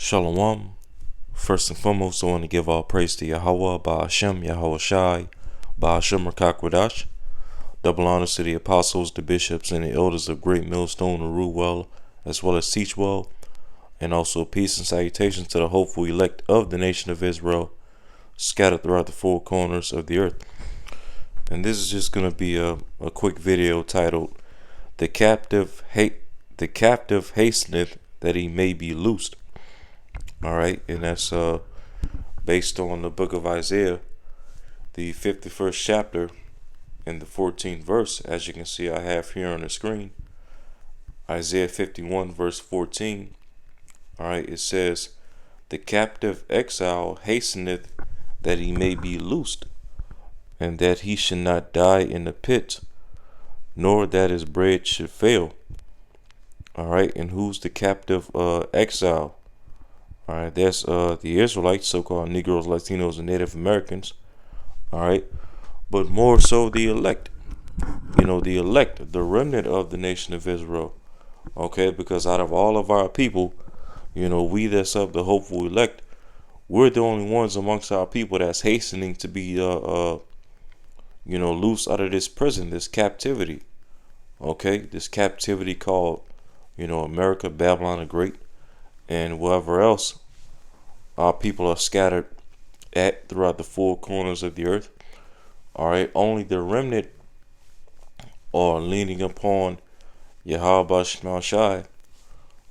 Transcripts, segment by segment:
Shalom. First and foremost, I want to give all praise to Yahweh, Ba'ashem, Yahweh Shai, Ba'ashem Rakakwadash. Double honors to the apostles, the bishops, and the elders of Great Millstone who rule well, as well as teach well. And also peace and salutations to the hopeful elect of the nation of Israel, scattered throughout the four corners of the earth. And this is just going to be a quick video titled, The captive hasteneth that he may be loosed. Alright, and that's based on the book of Isaiah, the 51st chapter and the 14th verse. As you can see, I have here on the screen Isaiah 51 verse 14. Alright, it says, The captive exile hasteneth that he may be loosed, and that he should not die in the pit, nor that his bread should fail. Alright, and who's the captive exile? Alright, that's the Israelites, so-called Negroes, Latinos, and Native Americans. Alright, but more so the elect. The elect, the remnant of the nation of Israel. Okay, because out of all of our people, we that's of the hopeful elect, we're the only ones amongst our people that's hastening to be, loose out of this prison, this captivity. Okay, this captivity called, America, Babylon the Great, and wherever else our people are scattered at throughout the four corners of the earth. Alright, only the remnant are leaning upon Yahweh Shai,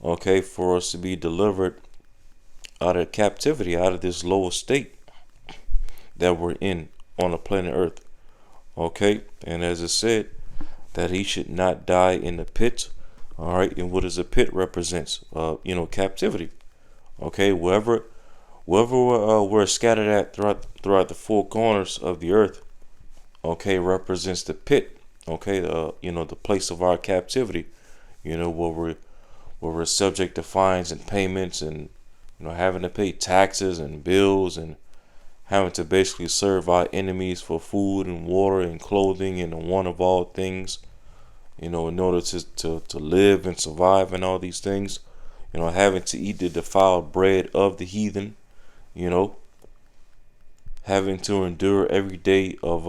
okay, for us to be delivered out of captivity, out of this lower state that we're in on the planet earth. Okay, and as it said, that he should not die in the pit. All right, and what does a pit represents? Captivity. Okay, wherever we're scattered at throughout the four corners of the earth. Okay, represents the pit. Okay, the place of our captivity. Where we're subject to fines and payments, and having to pay taxes and bills, and having to basically serve our enemies for food and water and clothing and the one of all things. In order to live and survive and all these things, having to eat the defiled bread of the heathen, having to endure every day of,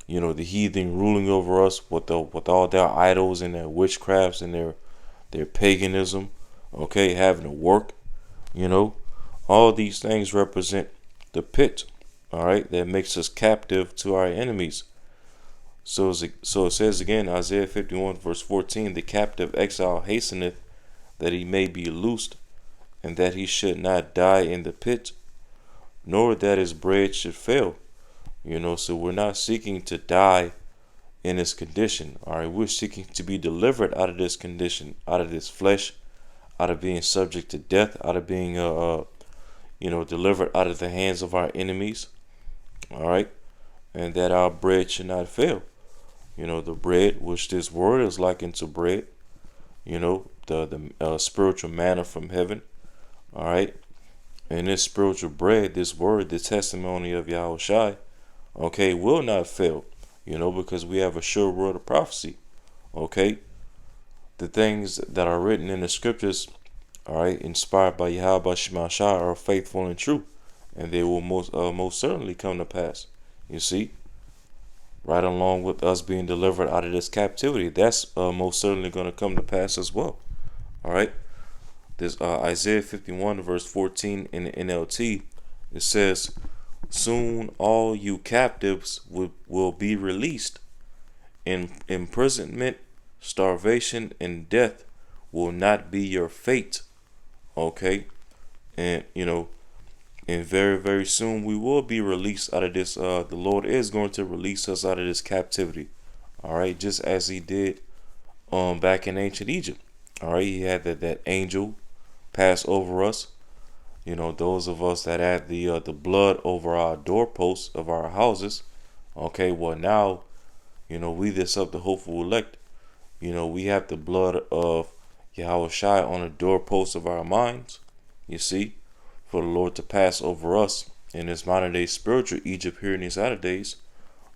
the heathen ruling over us with all their idols and their witchcrafts and their paganism, okay, having to work, all these things represent the pit, all right, that makes us captive to our enemies. So it says again, Isaiah 51 verse 14, The captive exile hasteneth that he may be loosed, and that he should not die in the pit, nor that his bread should fail. So we're not seeking to die in this condition. All right, we're seeking to be delivered out of this condition, out of this flesh, out of being subject to death, out of being delivered out of the hands of our enemies. All right, and that our bread should not fail. The bread, which this word is likened to bread, the spiritual manna from heaven. All right. And this spiritual bread, this word, the testimony of Yahweh Shai, okay, will not fail, because we have a sure word of prophecy. Okay. The things that are written in the scriptures, all right, inspired by Yahweh Shai, are faithful and true, and they will most certainly come to pass. You see? Right along with us being delivered out of this captivity, that's most certainly going to come to pass as well. All right, this Isaiah 51 verse 14 in the NLT, it says, Soon all you captives will be released. Imprisonment, starvation, and death will not be your fate. Okay, and and very, very soon we will be released out of this. The Lord is going to release us out of this captivity. All right, just as he did back in ancient Egypt. All right, he had that angel pass over us. Those of us that had the blood over our doorposts of our houses. Okay, well now, we this of the hopeful elect. We have the blood of Yahweh Shai on the doorposts of our minds. You see, for the Lord to pass over us in this modern day spiritual Egypt here in these latter days,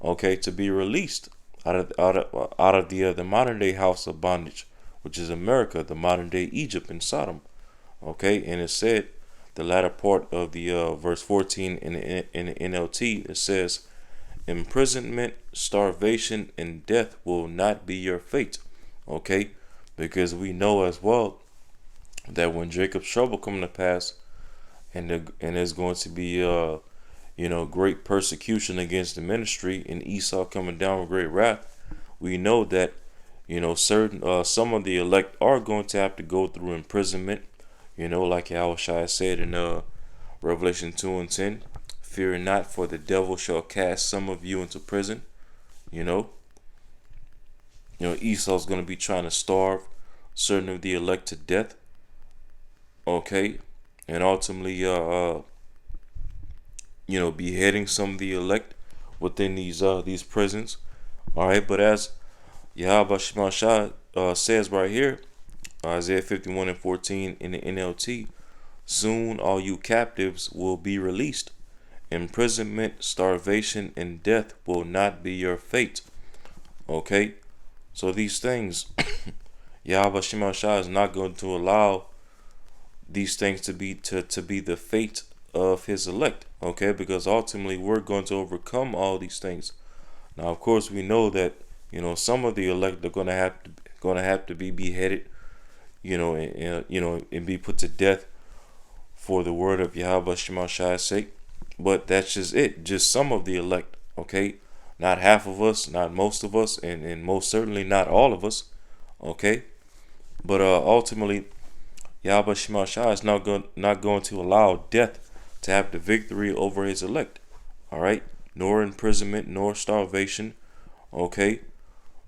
okay, to be released out of the modern day house of bondage, which is America, the modern day Egypt and Sodom. Okay, and it said the latter part of the verse 14 in the NLT, it says, imprisonment, starvation, and death will not be your fate. Okay, because we know as well that when Jacob's trouble come to pass, and there's going to be great persecution against the ministry, and Esau coming down with great wrath, we know that certain some of the elect are going to have to go through imprisonment. Like Yahushua said in Revelation 2:10, fear not, for the devil shall cast some of you into prison. You know, Esau's going to be trying to starve certain of the elect to death. Okay, and ultimately, beheading some of the elect within these prisons. All right, but as Yahweh Shemashah says right here, Isaiah 51:14 in the NLT, soon all you captives will be released. Imprisonment, starvation, and death will not be your fate. Okay, so these things, Yahweh Shemashah is not going to allow these things to be the fate of his elect. Okay, because ultimately we're going to overcome all these things. Now, of course, we know that some of the elect are going to have to be beheaded, and be put to death for the word of Yahweh Shemashah's sake. But that's just it, just some of the elect. Okay, not half of us, not most of us, and most certainly not all of us. Okay, but ultimately, Yahweh Shemashah is not going to allow death to have the victory over his elect. All right, nor imprisonment, nor starvation. Okay,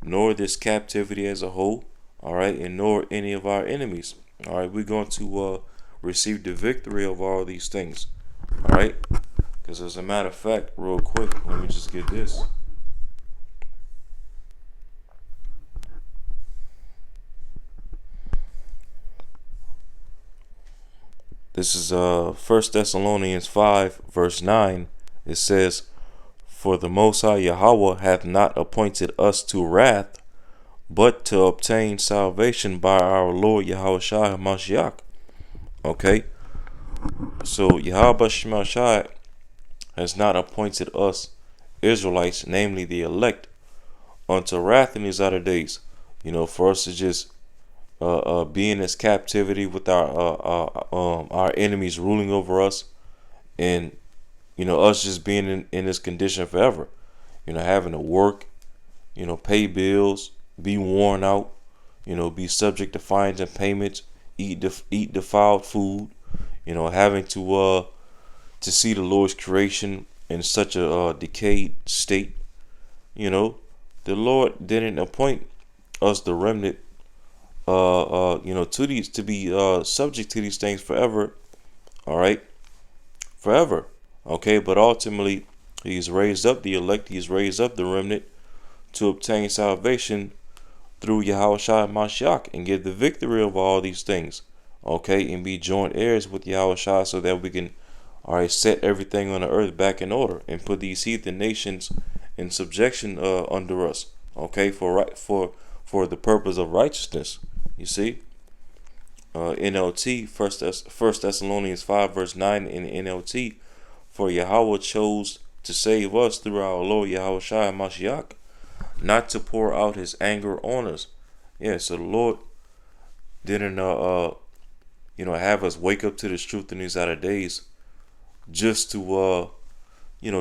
nor this captivity as a whole. All right, and nor any of our enemies. All right, we're going to receive the victory of all these things. All right, because as a matter of fact, real quick, let me just get this. This is 1 Thessalonians 5, verse 9. It says, for the Most High Yahweh hath not appointed us to wrath, but to obtain salvation by our Lord Yahushua HaMashiach. Okay, so Yahweh Shemashah has not appointed us Israelites, namely the elect, unto wrath in these latter days. For us to just be in this captivity with our enemies ruling over us, and us just being in this condition forever. Having to work, pay bills, be worn out, be subject to fines and payments, eat defiled food, having to see the Lord's creation in such a decayed state. The Lord didn't appoint us, the remnant, to these, to be subject to these things forever. All right, forever. Okay, but ultimately, He's raised up the elect. He's raised up the remnant to obtain salvation through Yahushua Mashiach and get the victory over all these things. Okay, and be joint heirs with Yahushua, so that we can, all right, set everything on the earth back in order and put these heathen nations in subjection under us. Okay, for the purpose of righteousness. You see, NLT, First Thessalonians 5 verse 9 in NLT, for Yahweh chose to save us through our Lord Yahushua Mashiach, not to pour out His anger on us. Yeah, so the Lord didn't have us wake up to this truth in these latter days just to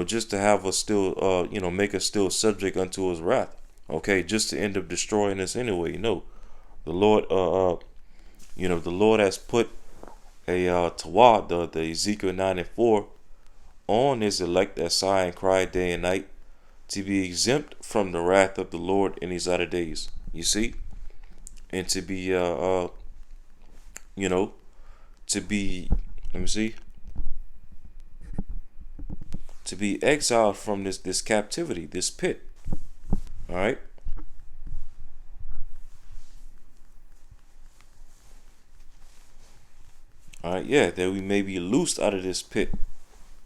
just to have us still make us still subject unto His wrath. Okay, just to end up destroying us anyway. The Lord the Lord has put a tawad, the Ezekiel 9:4, on His elect that sigh and cry day and night, to be exempt from the wrath of the Lord in these latter days. You see, and to be to be, let me see, to be exiled from this captivity, this pit. All right. All right, yeah, that we may be loosed out of this pit.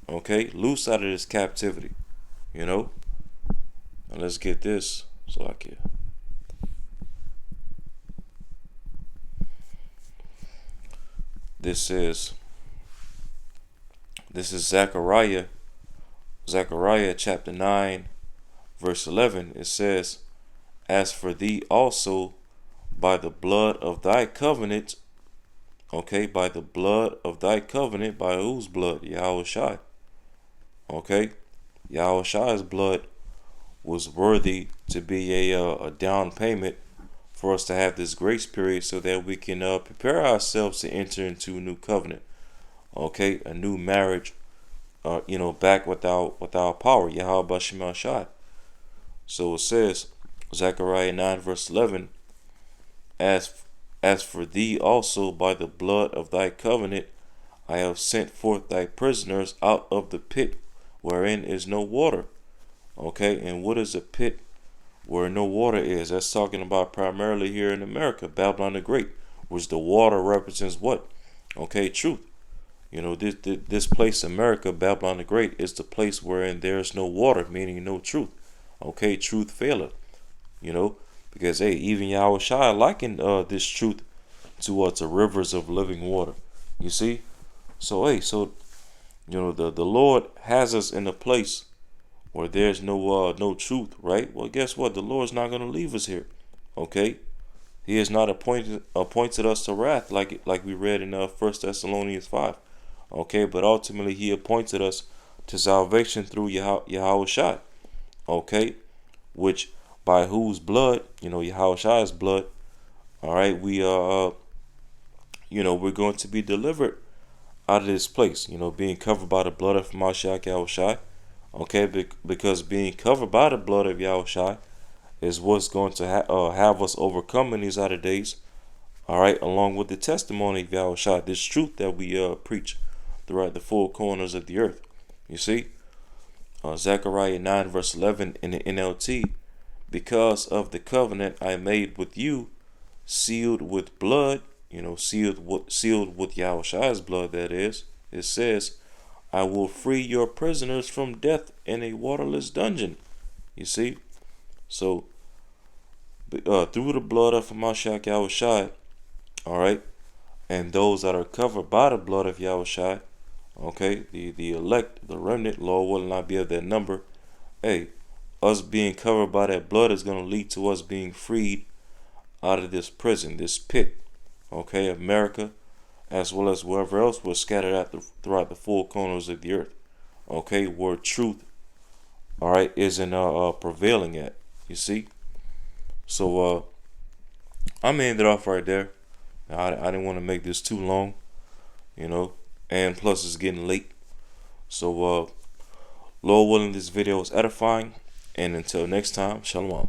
Okay, loosed out of this captivity. Now let's get this. So I can. this is Zechariah chapter 9 verse 11. It says, as for thee also, by the blood of thy covenant, okay, by the blood of thy covenant, by whose blood? Yahweh Shai. Okay, Yahweh Shai's blood was worthy to be a down payment for us to have this grace period, so that we can prepare ourselves to enter into a new covenant. Okay, a new marriage, back with our power, Yahweh Bashim Shai. So it says, Zechariah 9 verse 11, as for thee also, by the blood of thy covenant, I have sent forth thy prisoners out of the pit wherein is no water. Okay, and what is a pit where no water is? That's talking about primarily here in America, Babylon the Great, which the water represents what? Okay, truth. This place, America, Babylon the Great, is the place wherein there is no water, meaning no truth. Okay, truth faileth. Because hey, even Yahweh Shai likened this truth to rivers of living water. You see, so hey, the Lord has us in a place where there's no truth, right? Well, guess what? The Lord's not going to leave us here. Okay, He has not appointed us to wrath, like we read in 1 Thessalonians 5. Okay, but ultimately He appointed us to salvation through Yahweh Shai. Okay, which by whose blood, Yahweh Shai's blood, all right, we're going to be delivered out of this place, being covered by the blood of Mashiach Yahweh Shai. Okay, because being covered by the blood of Yahweh Shai is what's going to have us overcome in these latter days. All right, along with the testimony of Yahweh Shai, this truth that we preach throughout the four corners of the earth. You see, Zechariah 9 verse 11 in the NLT, because of the covenant I made with you, sealed with blood, sealed with Yahweh Shai's blood, that is, it says, I will free your prisoners from death in a waterless dungeon. You see, so through the blood of Mashiach Yahweh Shai, all right, and those that are covered by the blood of Yahweh Shai, okay, the elect, the remnant, Lord will not be of that number. Hey, us being covered by that blood is going to lead to us being freed out of this prison, this pit, okay, America, as well as wherever else we're scattered out throughout the four corners of the earth, okay, where truth, all right, isn't prevailing at. You see, so I'm gonna end it off right there. I didn't want to make this too long, and plus it's getting late. So Lord willing, this video is edifying, and until next time, shalom.